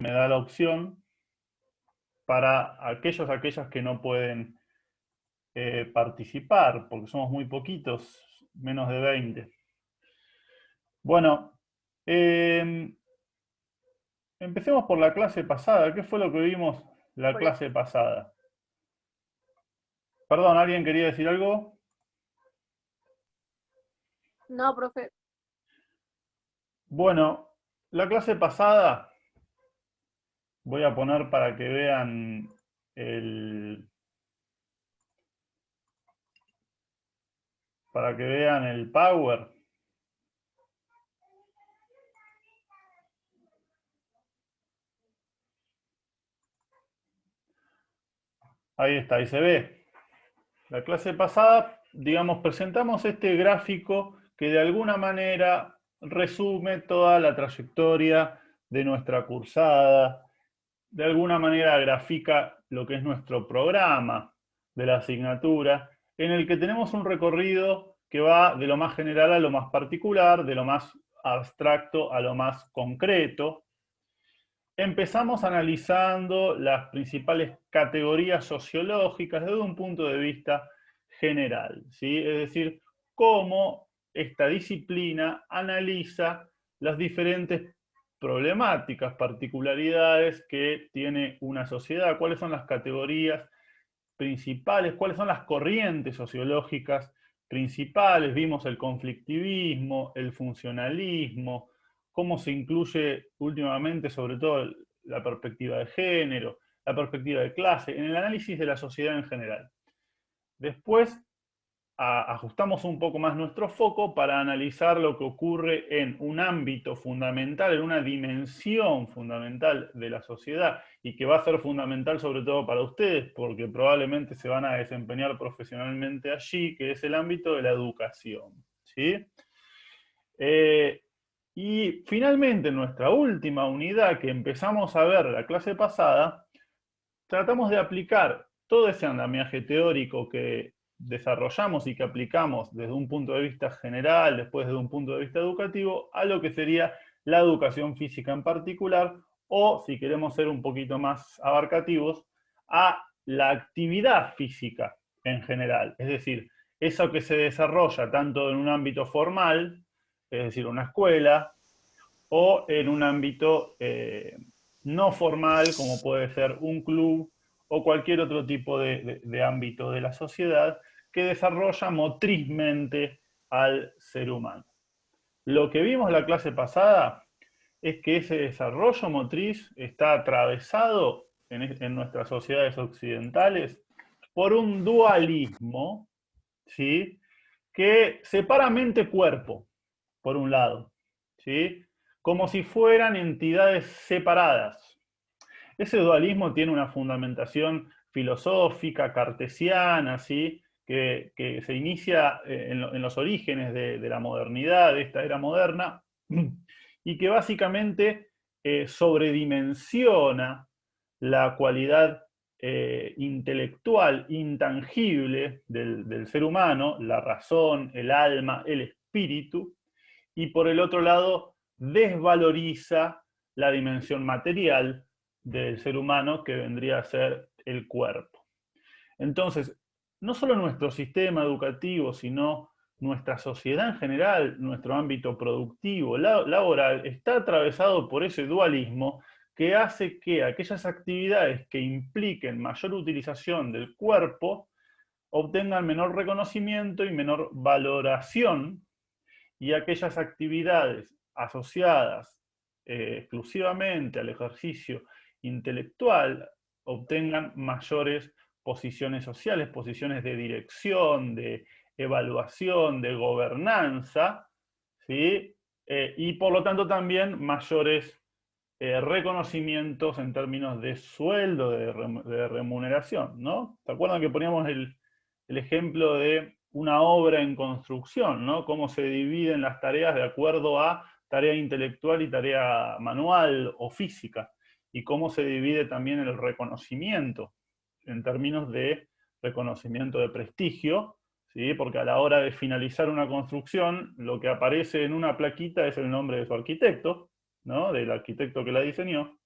me da la opción para aquellas que no pueden participar, porque somos muy poquitos, menos de 20. Bueno, empecemos por la clase pasada. ¿Qué fue lo que vimos la clase pasada? Perdón, ¿alguien quería decir algo? No, profe. Bueno, la clase pasada voy a poner para que vean el Power. Ahí está, ahí se ve. La clase pasada, digamos, presentamos este gráfico que de alguna manera resume toda la trayectoria de nuestra cursada, de alguna manera grafica lo que es nuestro programa de la asignatura, en el que tenemos un recorrido que va de lo más general a lo más particular, de lo más abstracto a lo más concreto. Empezamos analizando las principales categorías sociológicas desde un punto de vista general, ¿sí? Es decir, cómo esta disciplina analiza las diferentes problemáticas, particularidades que tiene una sociedad, cuáles son las categorías principales, cuáles son las corrientes sociológicas principales. Vimos el conflictivismo, el funcionalismo, cómo se incluye últimamente sobre todo la perspectiva de género, la perspectiva de clase, en el análisis de la sociedad en general. Después ajustamos un poco más nuestro foco para analizar lo que ocurre en un ámbito fundamental, en una dimensión fundamental de la sociedad y que va a ser fundamental sobre todo para ustedes porque probablemente se van a desempeñar profesionalmente allí, que es el ámbito de la educación. ¿Sí? Y finalmente, en nuestra última unidad que empezamos a ver la clase pasada, tratamos de aplicar todo ese andamiaje teórico que desarrollamos y que aplicamos desde un punto de vista general, después desde un punto de vista educativo, a lo que sería la educación física en particular, o si queremos ser un poquito más abarcativos, a la actividad física en general. Es decir, eso que se desarrolla tanto en un ámbito formal, es decir, una escuela, o en un ámbito no formal, como puede ser un club o cualquier otro tipo de ámbito de la sociedad que desarrolla motrizmente al ser humano. Lo que vimos la clase pasada es que ese desarrollo motriz está atravesado en nuestras sociedades occidentales por un dualismo, ¿sí? Que separa mente-cuerpo, por un lado, ¿sí? Como si fueran entidades separadas. Ese dualismo tiene una fundamentación filosófica, cartesiana, ¿sí? Que se inicia en los orígenes de la modernidad, de esta era moderna, y que básicamente sobredimensiona la cualidad intelectual intangible del ser humano, la razón, el alma, el espíritu, y por el otro lado desvaloriza la dimensión material del ser humano que vendría a ser el cuerpo. Entonces, no solo nuestro sistema educativo, sino nuestra sociedad en general, nuestro ámbito productivo, laboral, está atravesado por ese dualismo que hace que aquellas actividades que impliquen mayor utilización del cuerpo obtengan menor reconocimiento y menor valoración, y aquellas actividades asociadas exclusivamente al ejercicio intelectual obtengan mayores posiciones sociales, posiciones de dirección, de evaluación, de gobernanza, ¿sí? Y por lo tanto también mayores reconocimientos en términos de sueldo, de remuneración, ¿no? ¿Se acuerdan que poníamos el ejemplo de una obra en construcción, ¿no? Cómo se dividen las tareas de acuerdo a tarea intelectual y tarea manual o física, y cómo se divide también el reconocimiento en términos de reconocimiento de prestigio, ¿sí? Porque a la hora de finalizar una construcción, lo que aparece en una plaquita es el nombre de su arquitecto, ¿no? Del arquitecto que la diseñó,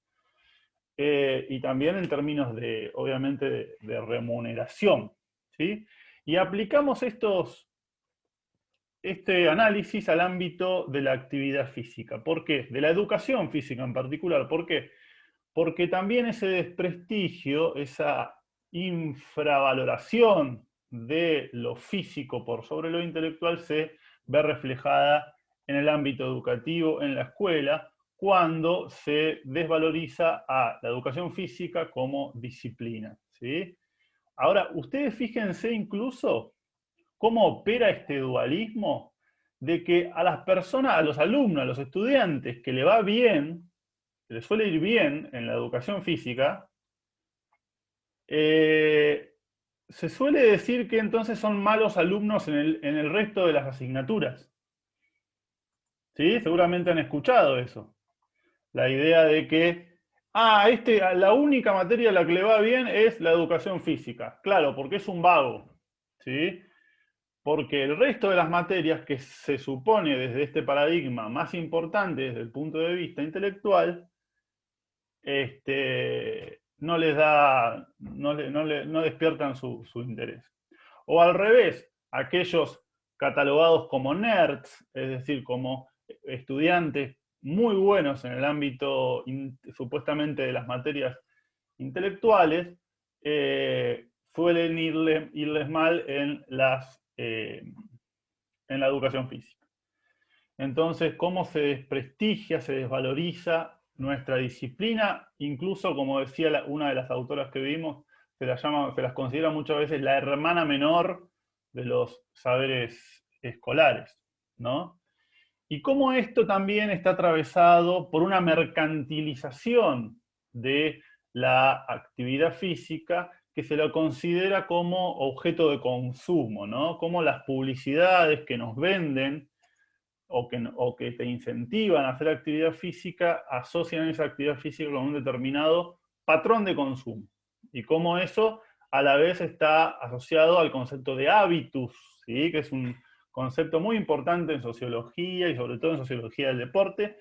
y también en términos de, obviamente, de remuneración, ¿sí? Y aplicamos este análisis al ámbito de la actividad física. ¿Por qué? De la educación física en particular. ¿Por qué? Porque también ese desprestigio, esa infravaloración de lo físico por sobre lo intelectual se ve reflejada en el ámbito educativo, en la escuela, cuando se desvaloriza a la educación física como disciplina, ¿sí? Ahora, ustedes fíjense incluso cómo opera este dualismo de que a las personas, a los alumnos, a los estudiantes que le va bien, que les suele ir bien en la educación física, eh, se suele decir que entonces son malos alumnos en el resto de las asignaturas. ¿Sí? Seguramente han escuchado eso. La idea de que, la única materia a la que le va bien es la educación física. Claro, porque es un vago. ¿Sí? Porque el resto de las materias que se supone desde este paradigma más importante desde el punto de vista intelectual, no les da, no despiertan su interés. O al revés, aquellos catalogados como nerds, es decir, como estudiantes muy buenos en el ámbito supuestamente de las materias intelectuales, suelen irles mal en la educación física. Entonces, ¿cómo se desprestigia, se desvaloriza nuestra disciplina? Incluso, como decía una de las autoras que vimos, se las considera muchas veces la hermana menor de los saberes escolares, ¿no? Y cómo esto también está atravesado por una mercantilización de la actividad física que se lo considera como objeto de consumo, ¿no? Como las publicidades que nos venden o que te incentivan a hacer actividad física, asocian esa actividad física con un determinado patrón de consumo. Y cómo eso a la vez está asociado al concepto de hábitus, ¿sí? Que es un concepto muy importante en sociología y sobre todo en sociología del deporte,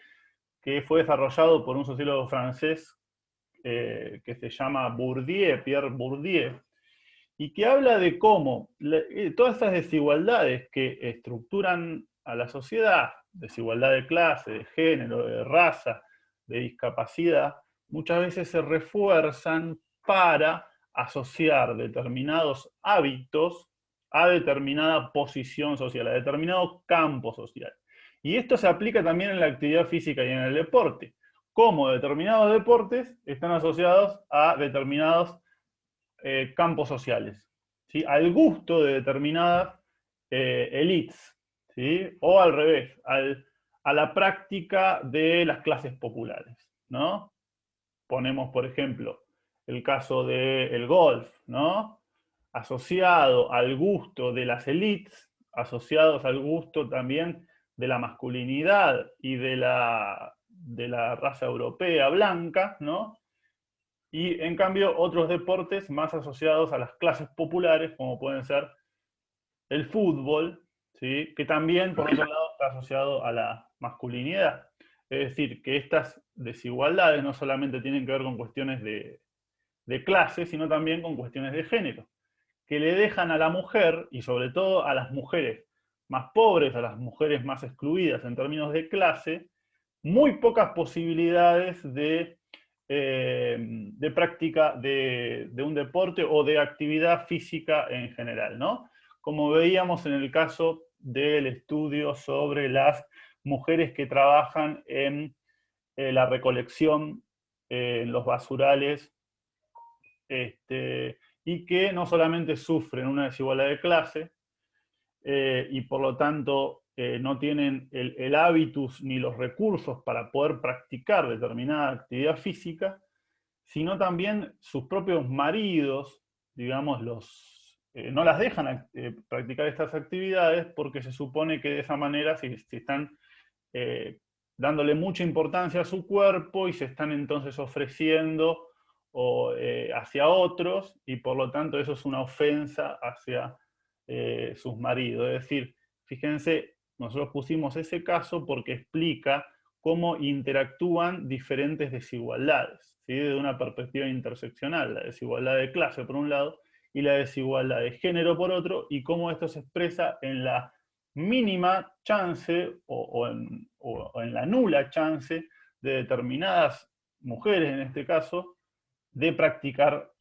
que fue desarrollado por un sociólogo francés que se llama Bourdieu, Pierre Bourdieu, y que habla de cómo todas estas desigualdades que estructuran a la sociedad, desigualdad de clase, de género, de raza, de discapacidad, muchas veces se refuerzan para asociar determinados hábitos a determinada posición social, a determinado campo social. Y esto se aplica también en la actividad física y en el deporte, como determinados deportes están asociados a determinados campos sociales, ¿sí? Al gusto de determinadas elites, ¿sí? O al revés, a la práctica de las clases populares, ¿no? Ponemos, por ejemplo, el caso del golf, ¿no? Asociado al gusto de las elites, asociados al gusto también de la masculinidad y de la raza europea blanca, ¿no? Y en cambio otros deportes más asociados a las clases populares, como pueden ser el fútbol, ¿sí? Que también, por otro lado, está asociado a la masculinidad. Es decir, que estas desigualdades no solamente tienen que ver con cuestiones de clase, sino también con cuestiones de género, que le dejan a la mujer, y sobre todo a las mujeres más pobres, a las mujeres más excluidas en términos de clase, muy pocas posibilidades de práctica de un deporte o de actividad física en general, ¿no? Como veíamos en el caso del estudio sobre las mujeres que trabajan en la recolección en los basurales, y que no solamente sufren una desigualdad de clase, y por lo tanto no tienen el hábitus ni los recursos para poder practicar determinada actividad física, sino también sus propios maridos, digamos, no las dejan practicar estas actividades porque se supone que de esa manera se están eh, dándole mucha importancia a su cuerpo y se están entonces ofreciendo hacia otros y por lo tanto eso es una ofensa hacia sus maridos. Es decir, fíjense, nosotros pusimos ese caso porque explica cómo interactúan diferentes desigualdades, ¿sí? Desde una perspectiva interseccional, la desigualdad de clase por un lado y la desigualdad de género por otro, y cómo esto se expresa en la mínima chance o en la nula chance de determinadas mujeres, en este caso, de practicar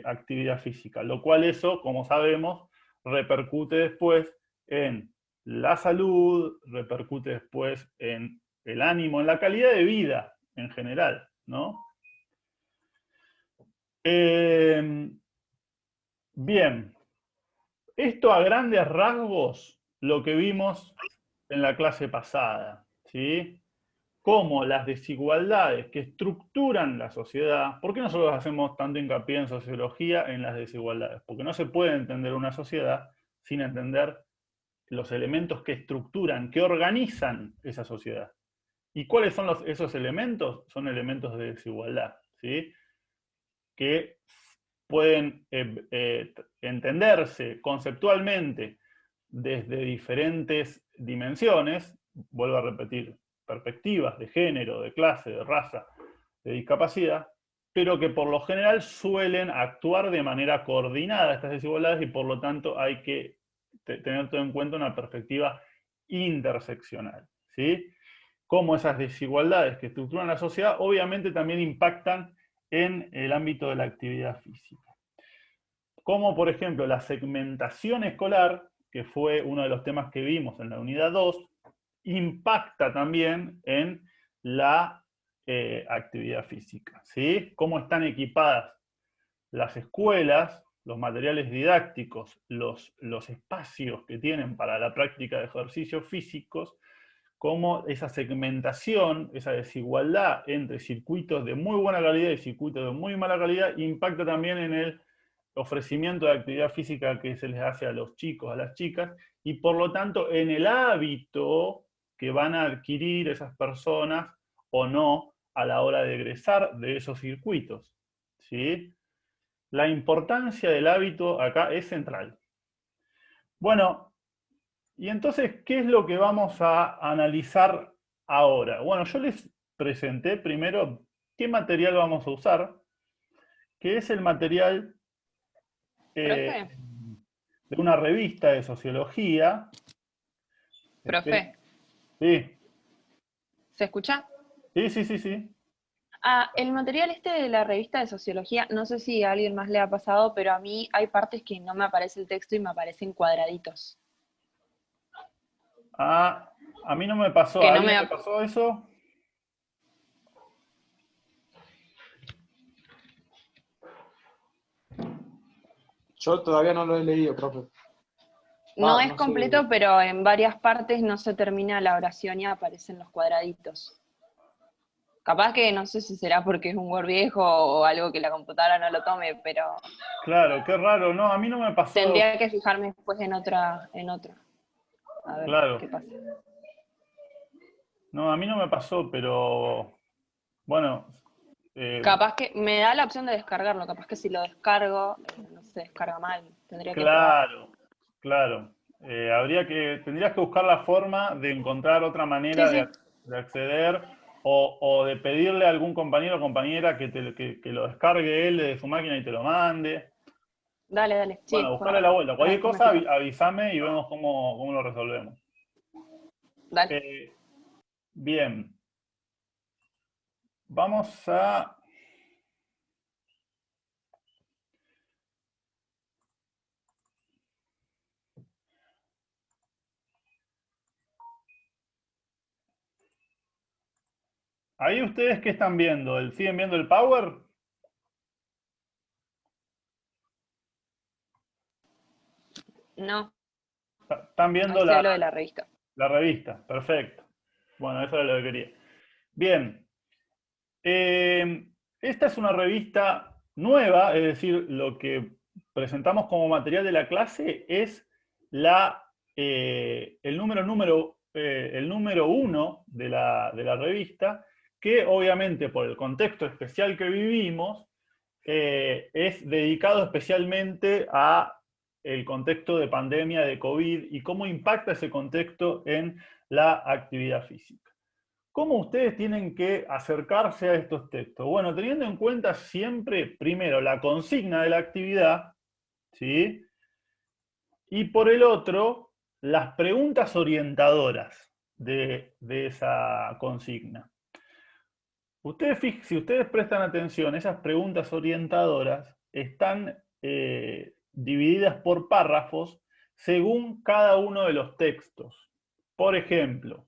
actividad física, lo cual eso, como sabemos, repercute después en la salud, repercute después en el ánimo, en la calidad de vida en general, ¿no? Bien, esto a grandes rasgos lo que vimos en la clase pasada, ¿sí? Cómo las desigualdades que estructuran la sociedad, ¿por qué nosotros hacemos tanto hincapié en sociología en las desigualdades? Porque no se puede entender una sociedad sin entender los elementos que estructuran, que organizan esa sociedad. ¿Y cuáles son esos elementos? Son elementos de desigualdad, ¿sí? Que pueden entenderse conceptualmente desde diferentes dimensiones, vuelvo a repetir, perspectivas de género, de clase, de raza, de discapacidad, pero que por lo general suelen actuar de manera coordinada estas desigualdades y por lo tanto hay que tener todo en cuenta una perspectiva interseccional, ¿sí? Cómo esas desigualdades que estructuran la sociedad obviamente también impactan en el ámbito de la actividad física. Como por ejemplo la segmentación escolar, que fue uno de los temas que vimos en la unidad 2, impacta también en la actividad física, ¿sí? Cómo están equipadas las escuelas, los materiales didácticos, los espacios que tienen para la práctica de ejercicios físicos, cómo esa segmentación, esa desigualdad entre circuitos de muy buena calidad y circuitos de muy mala calidad impacta también en el ofrecimiento de actividad física que se les hace a los chicos, a las chicas, y por lo tanto en el hábito que van a adquirir esas personas o no a la hora de egresar de esos circuitos, ¿sí? La importancia del hábito acá es central. Bueno, y entonces, ¿qué es lo que vamos a analizar ahora? Bueno, yo les presenté primero qué material vamos a usar, que es el material Profe, de una revista de sociología. profe, Sí, ¿se escucha? sí, sí, sí, sí. Ah, el material este de la revista de sociología, no sé si a alguien más le ha pasado, pero a mí hay partes que no me aparece el texto y me aparecen cuadraditos. Ah, a mí no me pasó. Que ¿A no alguien me... le pasó eso? Yo todavía no lo he leído, profe. No es No sé. completo, pero en varias partes no se termina la oración y aparecen los cuadraditos. Capaz que no sé si será porque es un Word viejo o algo que la computadora no lo tome, pero Claro, qué raro. No, a mí no me pasó. tendría que fijarme después en otra. A ver qué Claro, pasa. no, a mí no me pasó, pero bueno, Capaz que me da la opción de descargarlo, capaz que si lo descargo, no se descarga mal, tendría que probar. claro, claro. Tendrías que buscar la forma de encontrar otra Sí, manera sí, de acceder o de pedirle a algún compañero o compañera que lo descargue él desde su máquina y te lo mande. dale, dale, Bueno, sí, buscarle la vuelta. para Cualquier después me cosa, fijo. avísame y vemos cómo lo resolvemos. Dale. Eh, bien, vamos a... Ahí ustedes, ¿qué están viendo? ¿Siguen viendo el Power? No, Están ahí viendo se hablo de la revista. la revista. Perfecto. Bueno, eso era lo que quería. Bien. Esta es una revista nueva, es decir, lo que presentamos como material de la clase es el número uno de la revista, que obviamente por el contexto especial que vivimos, es dedicado especialmente a el contexto de pandemia de COVID y cómo impacta ese contexto en la actividad física. ¿Cómo ustedes tienen que acercarse a estos textos? Bueno, teniendo en cuenta siempre, primero, la consigna de la actividad, ¿sí? Y por el otro, las preguntas orientadoras de esa consigna. Si ustedes prestan atención, esas preguntas orientadoras están divididas por párrafos según cada uno de los textos. Por ejemplo,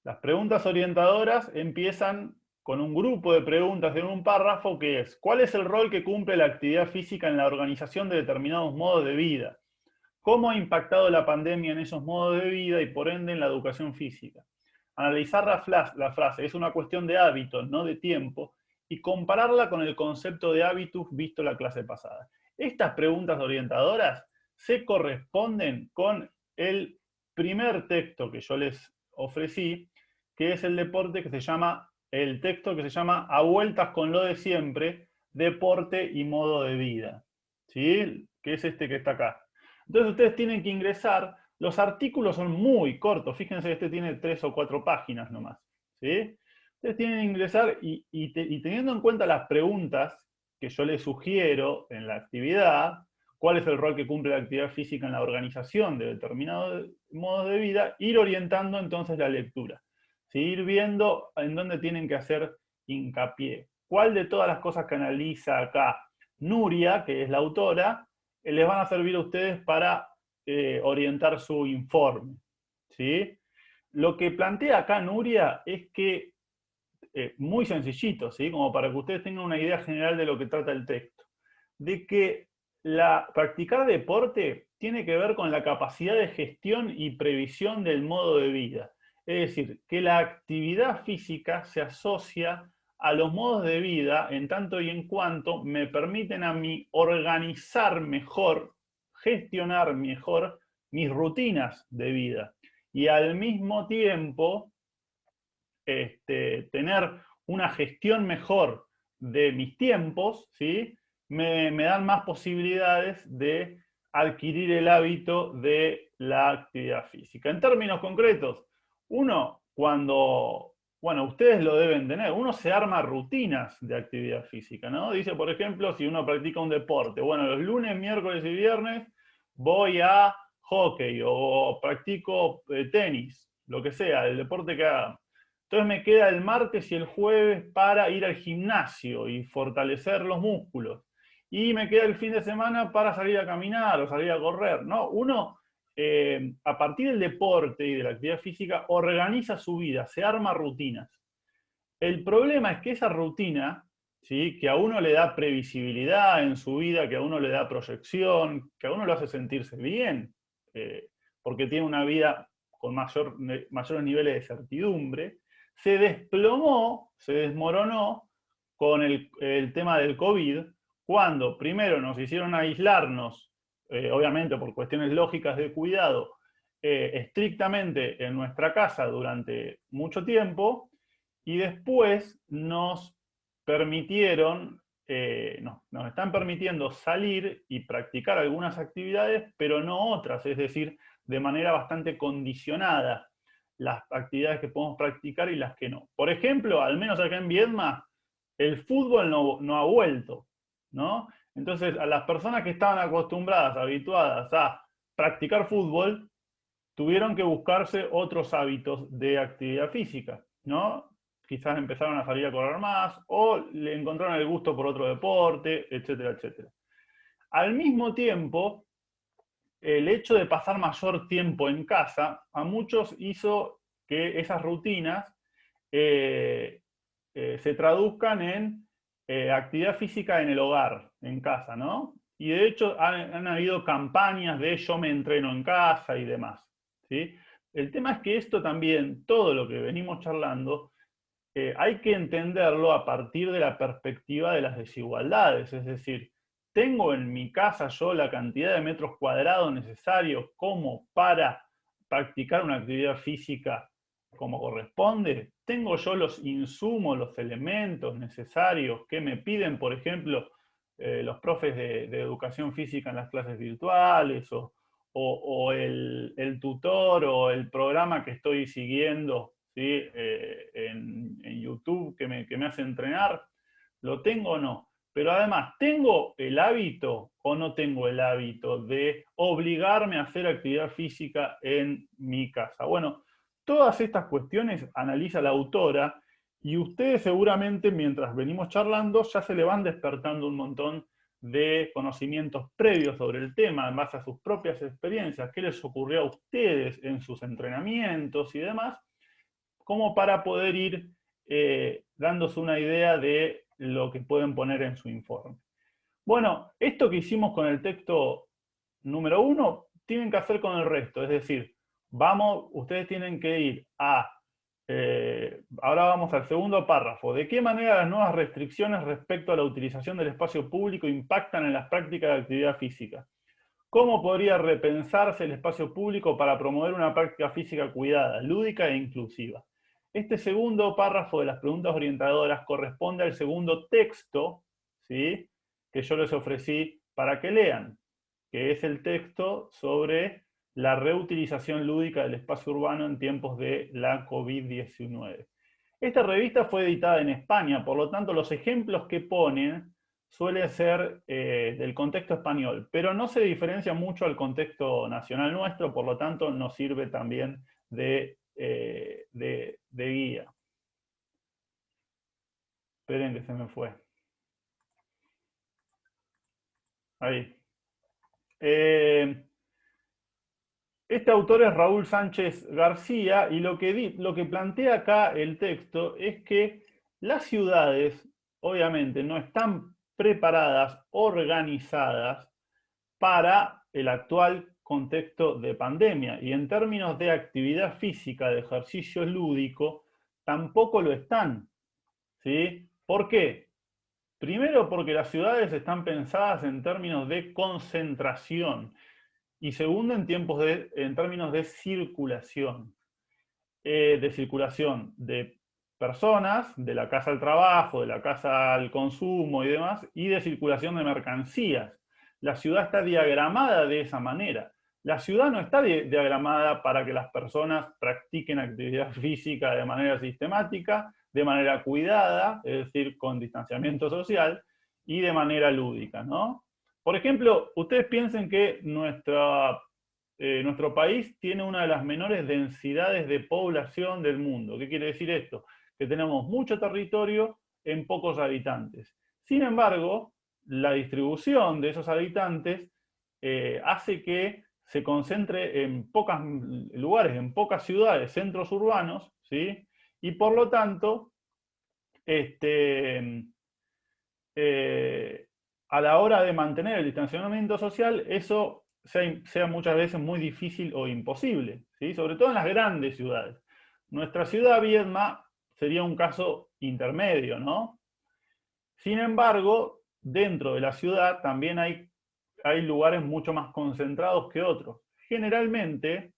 las preguntas orientadoras empiezan con un grupo de preguntas en un párrafo que es: ¿cuál es el rol que cumple la actividad física en la organización de determinados modos de vida? ¿Cómo ha impactado la pandemia en esos modos de vida y por ende en la educación física? Analizar la frase es una cuestión de hábitos, no de tiempo, y compararla con el concepto de hábitus visto en la clase pasada. Estas preguntas orientadoras se corresponden con el primer texto que yo les ofrecí, que es el texto que se llama A vueltas con lo de siempre, deporte y modo de vida, ¿sí? Que es este que está acá. Entonces ustedes tienen que ingresar, los artículos son muy cortos, fíjense que este tiene 3 o 4 páginas nomás, ¿sí? Ustedes tienen que ingresar y teniendo en cuenta las preguntas que yo les sugiero en la actividad, cuál es el rol que cumple la actividad física en la organización de determinados modos de vida, ir orientando entonces la lectura, ¿sí? Ir viendo en dónde tienen que hacer hincapié. ¿Cuál de todas las cosas que analiza acá Nuria, que es la autora, les van a servir a ustedes para orientar su informe, ¿sí? Lo que plantea acá Nuria es que, muy sencillito, ¿sí? Como para que ustedes tengan una idea general de lo que trata el texto, de que practicar deporte tiene que ver con la capacidad de gestión y previsión del modo de vida. Es decir, que la actividad física se asocia a los modos de vida en tanto y en cuanto me permiten a mí organizar mejor, gestionar mejor mis rutinas de vida. Y al mismo tiempo, tener una gestión mejor de mis tiempos, ¿sí? me dan más posibilidades de adquirir el hábito de la actividad física. En términos concretos, uno bueno, ustedes lo deben tener, uno se arma rutinas de actividad física, ¿no? Dice, por ejemplo, si uno practica un deporte, bueno, los lunes, miércoles y viernes voy a hockey o practico tenis, lo que sea, el deporte que haga. Entonces me queda el martes y el jueves para ir al gimnasio y fortalecer los músculos. Y me queda el fin de semana para salir a caminar o salir a correr, ¿no? Uno, a partir del deporte y de la actividad física, organiza su vida, se arma rutinas. El problema es que esa rutina, ¿sí? Que a uno le da previsibilidad en su vida, que a uno le da proyección, que a uno lo hace sentirse bien, porque tiene una vida con mayores niveles de certidumbre, se desplomó, se desmoronó con el tema del COVID, cuando primero nos hicieron aislarnos, obviamente por cuestiones lógicas de cuidado, estrictamente en nuestra casa durante mucho tiempo, y después nos permitieron, nos están permitiendo salir y practicar algunas actividades, pero no otras, es decir, de manera bastante condicionada las actividades que podemos practicar y las que no. Por ejemplo, al menos acá en Viedma, el fútbol no ha vuelto, ¿no? Entonces, a las personas que estaban acostumbradas, habituadas a practicar fútbol, tuvieron que buscarse otros hábitos de actividad física, ¿no? Quizás empezaron a salir a correr más, o le encontraron el gusto por otro deporte, etcétera, etcétera. Al mismo tiempo, el hecho de pasar mayor tiempo en casa, a muchos hizo que esas rutinas se traduzcan en actividad física en el hogar, en casa, ¿no? Y de hecho han habido campañas de yo me entreno en casa y demás, ¿sí? El tema es que esto también, todo lo que venimos charlando, hay que entenderlo a partir de la perspectiva de las desigualdades, es decir, ¿tengo en mi casa yo la cantidad de metros cuadrados necesarios como para practicar una actividad física como corresponde? ¿Tengo yo los insumos, los elementos necesarios que me piden, por ejemplo, los profes de educación física en las clases virtuales o el tutor o el programa que estoy siguiendo, ¿sí? En YouTube que me hace entrenar, ¿lo tengo o no? Pero además, ¿tengo el hábito o no tengo el hábito de obligarme a hacer actividad física en mi casa? Bueno, todas estas cuestiones analiza la autora y ustedes seguramente mientras venimos charlando ya se le van despertando un montón de conocimientos previos sobre el tema en base a sus propias experiencias, qué les ocurrió a ustedes en sus entrenamientos y demás, como para poder ir dándose una idea de lo que pueden poner en su informe. Bueno, esto que hicimos con el texto número 1, tienen que hacer con el resto, es decir, ustedes tienen que ir ahora vamos al segundo párrafo. ¿De qué manera las nuevas restricciones respecto a la utilización del espacio público impactan en las prácticas de actividad física? ¿Cómo podría repensarse el espacio público para promover una práctica física cuidada, lúdica e inclusiva? Este segundo párrafo de las preguntas orientadoras corresponde al segundo texto, ¿sí?, que yo les ofrecí para que lean, que es el texto sobre la reutilización lúdica del espacio urbano en tiempos de la COVID-19. Esta revista fue editada en España, por lo tanto los ejemplos que ponen suelen ser del contexto español, pero no se diferencia mucho al contexto nacional nuestro, por lo tanto nos sirve también de guía. Esperen que se me fue. Ahí. Este autor es Raúl Sánchez García y lo que plantea acá el texto es que las ciudades obviamente no están preparadas, organizadas para el actual contexto de pandemia y en términos de actividad física, de ejercicio lúdico, tampoco lo están, ¿sí? ¿Por qué? Primero porque las ciudades están pensadas en términos de concentración y segundo en términos de circulación de personas, de la casa al trabajo, de la casa al consumo y demás, y de circulación de mercancías. La ciudad está diagramada de esa manera. La ciudad no está diagramada para que las personas practiquen actividad física de manera sistemática, de manera cuidada, es decir, con distanciamiento social, y de manera lúdica, ¿no? Por ejemplo, ustedes piensen que nuestro país tiene una de las menores densidades de población del mundo. ¿Qué quiere decir esto? Que tenemos mucho territorio en pocos habitantes. Sin embargo, la distribución de esos habitantes hace que se concentre en pocos lugares, en pocas ciudades, centros urbanos, ¿sí? Y por lo tanto, a la hora de mantener el distanciamiento social, eso sea muchas veces muy difícil o imposible, ¿sí? Sobre todo en las grandes ciudades. Nuestra ciudad, Viedma, sería un caso intermedio, ¿no? Sin embargo, dentro de la ciudad también hay lugares mucho más concentrados que otros. Generalmente,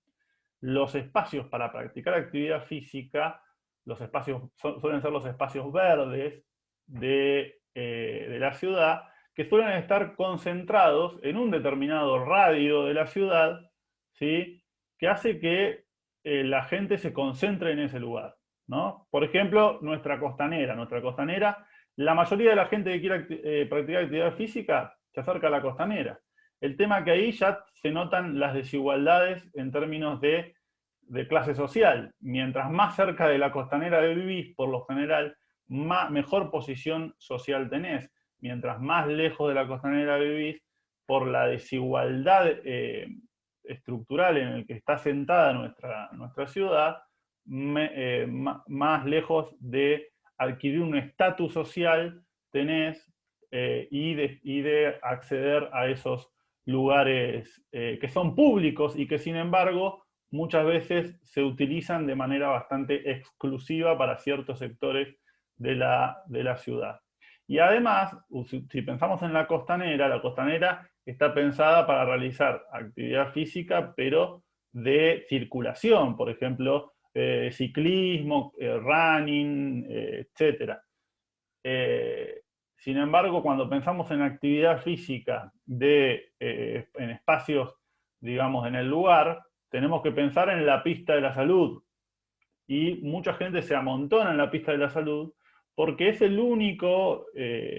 los espacios para practicar actividad física, suelen ser los espacios verdes de la ciudad, que suelen estar concentrados en un determinado radio de la ciudad, ¿sí?, que hace que la gente se concentre en ese lugar, ¿no? Por ejemplo, nuestra costanera, la mayoría de la gente que quiere practicar actividad física se acerca a la costanera. El tema que ahí ya se notan las desigualdades en términos de clase social. Mientras más cerca de la costanera vivís, por lo general, mejor posición social tenés. Mientras más lejos de la costanera vivís, por la desigualdad estructural en el que está sentada nuestra ciudad, más lejos de adquirir un estatus social tenés y de acceder a esos lugares que son públicos y que sin embargo muchas veces se utilizan de manera bastante exclusiva para ciertos sectores de la ciudad. Y además, si pensamos en la costanera está pensada para realizar actividad física, pero de circulación, por ejemplo, ciclismo, running, etc. Sin embargo, cuando pensamos en actividad física en espacios, digamos, en el lugar, tenemos que pensar en la pista de la salud, y mucha gente se amontona en la pista de la salud porque es el único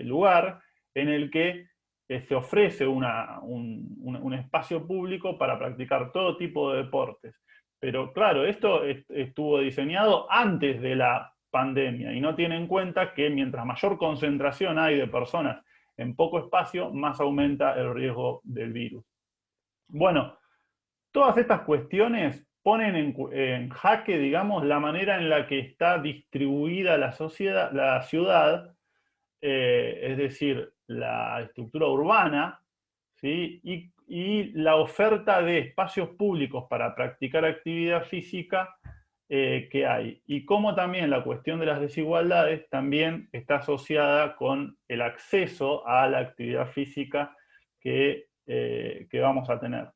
lugar en el que se ofrece un espacio público para practicar todo tipo de deportes. Pero claro, esto estuvo diseñado antes de la pandemia y no tiene en cuenta que mientras mayor concentración hay de personas en poco espacio, más aumenta el riesgo del virus. Bueno, todas estas cuestiones ponen en jaque, digamos, la manera en la que está distribuida la ciudad, es decir, la estructura urbana, ¿sí? Y la oferta de espacios públicos para practicar actividad física que hay. Y cómo también la cuestión de las desigualdades también está asociada con el acceso a la actividad física que vamos a tener.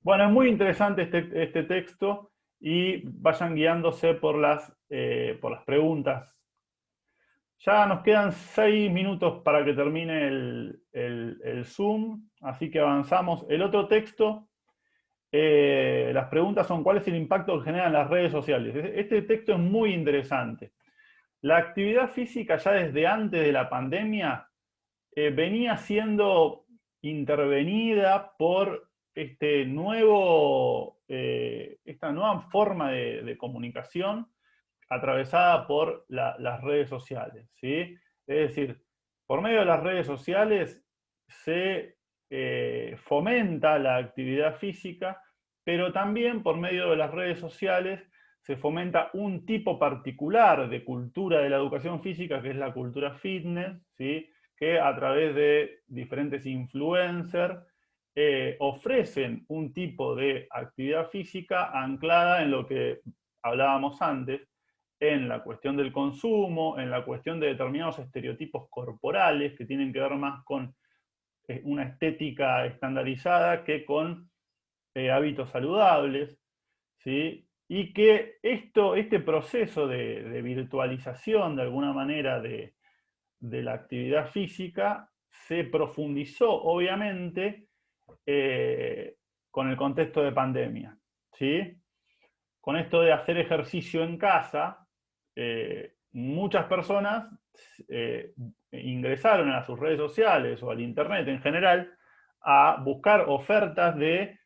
Bueno, es muy interesante este texto y vayan guiándose por las preguntas. Ya nos quedan 6 minutos para que termine el Zoom, así que avanzamos. El otro texto, las preguntas son: ¿cuál es el impacto que generan las redes sociales? Este texto es muy interesante. La actividad física ya desde antes de la pandemia venía siendo intervenida por esta nueva forma de comunicación atravesada por las redes sociales, ¿sí? Es decir, por medio de las redes sociales se fomenta la actividad física, pero también por medio de las redes sociales se fomenta un tipo particular de cultura de la educación física, que es la cultura fitness, ¿sí? Que a través de diferentes influencers ofrecen un tipo de actividad física anclada en lo que hablábamos antes, en la cuestión del consumo, en la cuestión de determinados estereotipos corporales que tienen que ver más con una estética estandarizada que con hábitos saludables, ¿sí? Y que este proceso de virtualización, de alguna manera, de la actividad física, se profundizó, obviamente, con el contexto de pandemia, ¿sí? Con esto de hacer ejercicio en casa, muchas personas ingresaron a sus redes sociales o al internet en general a buscar ofertas de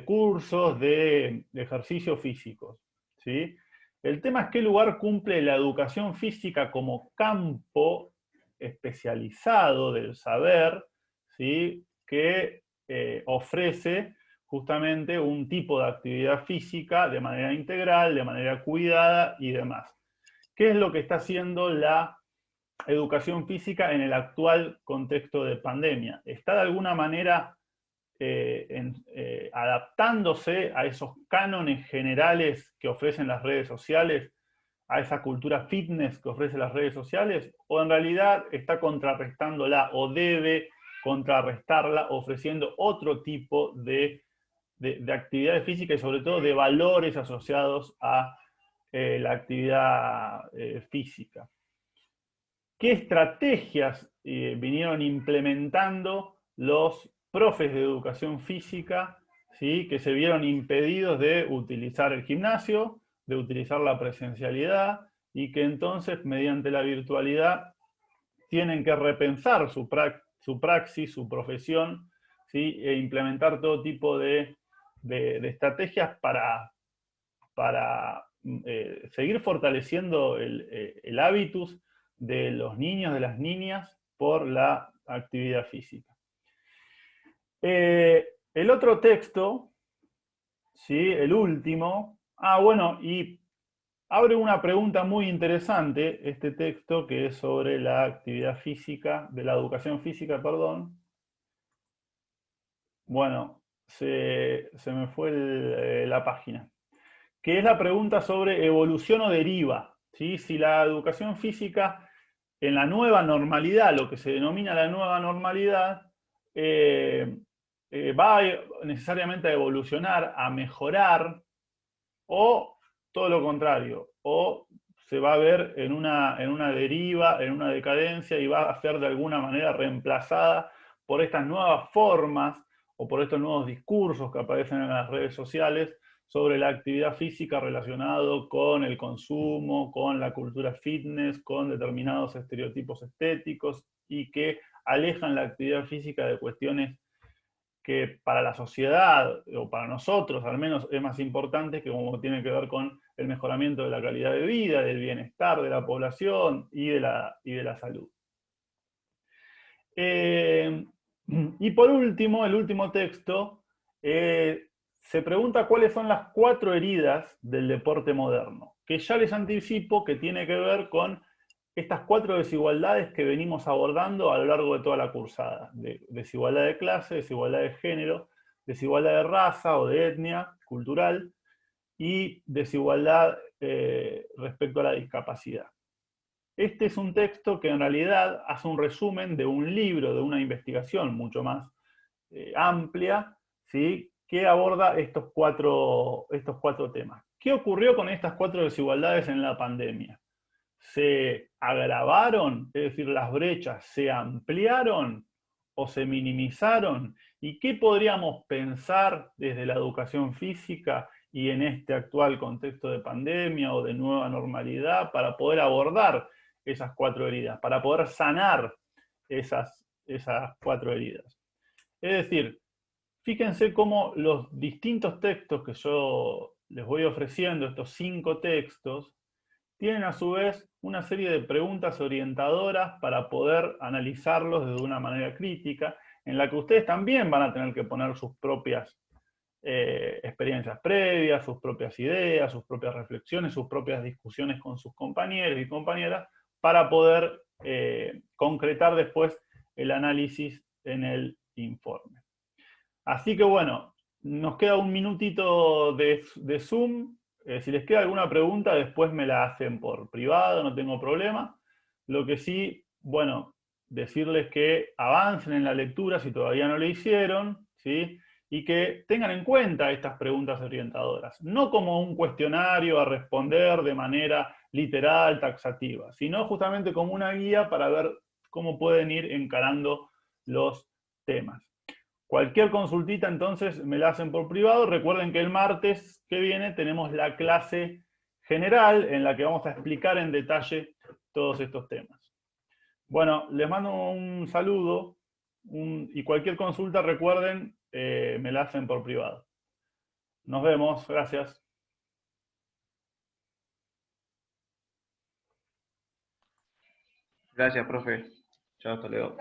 cursos de ejercicios físicos, ¿sí? El tema es qué lugar cumple la educación física como campo especializado del saber, ¿sí? Que ofrece justamente un tipo de actividad física de manera integral, de manera cuidada y demás. ¿Qué es lo que está haciendo la educación física en el actual contexto de pandemia? ¿Está de alguna manera adaptándose a esos cánones generales que ofrecen las redes sociales, a esa cultura fitness que ofrecen las redes sociales? ¿O en realidad está contrarrestándola o debe contrarrestarla ofreciendo otro tipo de actividades físicas y sobre todo de valores asociados a la actividad física? ¿Qué estrategias vinieron implementando los profes de educación física, ¿sí? Que se vieron impedidos de utilizar el gimnasio, de utilizar la presencialidad, y que entonces mediante la virtualidad tienen que repensar su praxis, su profesión, ¿sí? E implementar todo tipo de estrategias para seguir fortaleciendo el hábitus de los niños, de las niñas, por la actividad física. El otro texto, ¿sí? El último, bueno, y abre una pregunta muy interesante este texto, que es sobre la actividad física, de la educación física, perdón. Bueno, se me fue la página. Que es la pregunta sobre evolución o deriva, ¿sí? Si la educación física en la nueva normalidad, lo que se denomina la nueva normalidad, va necesariamente a evolucionar, a mejorar, o todo lo contrario, o se va a ver en una deriva, en una decadencia, y va a ser de alguna manera reemplazada por estas nuevas formas o por estos nuevos discursos que aparecen en las redes sociales sobre la actividad física relacionado con el consumo, con la cultura fitness, con determinados estereotipos estéticos y que alejan la actividad física de cuestiones que para la sociedad, o para nosotros al menos, es más importante, que como tiene que ver con el mejoramiento de la calidad de vida, del bienestar de la población y de la salud. Y por último, el último texto, se pregunta cuáles son las 4 heridas del deporte moderno, que ya les anticipo que tiene que ver con estas 4 desigualdades que venimos abordando a lo largo de toda la cursada. Desigualdad de clase, desigualdad de género, desigualdad de raza o de etnia, cultural, y desigualdad respecto a la discapacidad. Este es un texto que en realidad hace un resumen de un libro, de una investigación mucho más amplia, ¿sí?, que aborda estos cuatro temas. ¿Qué ocurrió con estas 4 desigualdades en la pandemia? ¿Se agravaron? Es decir, las brechas se ampliaron o se minimizaron. ¿Y qué podríamos pensar desde la educación física y en este actual contexto de pandemia o de nueva normalidad para poder abordar esas 4 heridas, para poder sanar esas 4 heridas? Es decir, fíjense cómo los distintos textos que yo les voy ofreciendo, estos 5 textos, tienen a su vez una serie de preguntas orientadoras para poder analizarlos de una manera crítica, en la que ustedes también van a tener que poner sus propias experiencias previas, sus propias ideas, sus propias reflexiones, sus propias discusiones con sus compañeros y compañeras, para poder concretar después el análisis en el informe. Así que bueno, nos queda un minutito de Zoom. Si les queda alguna pregunta, después me la hacen por privado, no tengo problema. Lo que sí, bueno, decirles que avancen en la lectura si todavía no lo hicieron, ¿sí?, y que tengan en cuenta estas preguntas orientadoras, no como un cuestionario a responder de manera literal, taxativa, sino justamente como una guía para ver cómo pueden ir encarando los temas. Cualquier consultita entonces me la hacen por privado. Recuerden que el martes que viene tenemos la clase general en la que vamos a explicar en detalle todos estos temas. Bueno, les mando un saludo y cualquier consulta, recuerden, me la hacen por privado. Nos vemos, gracias. Gracias, profe. Chao, hasta luego.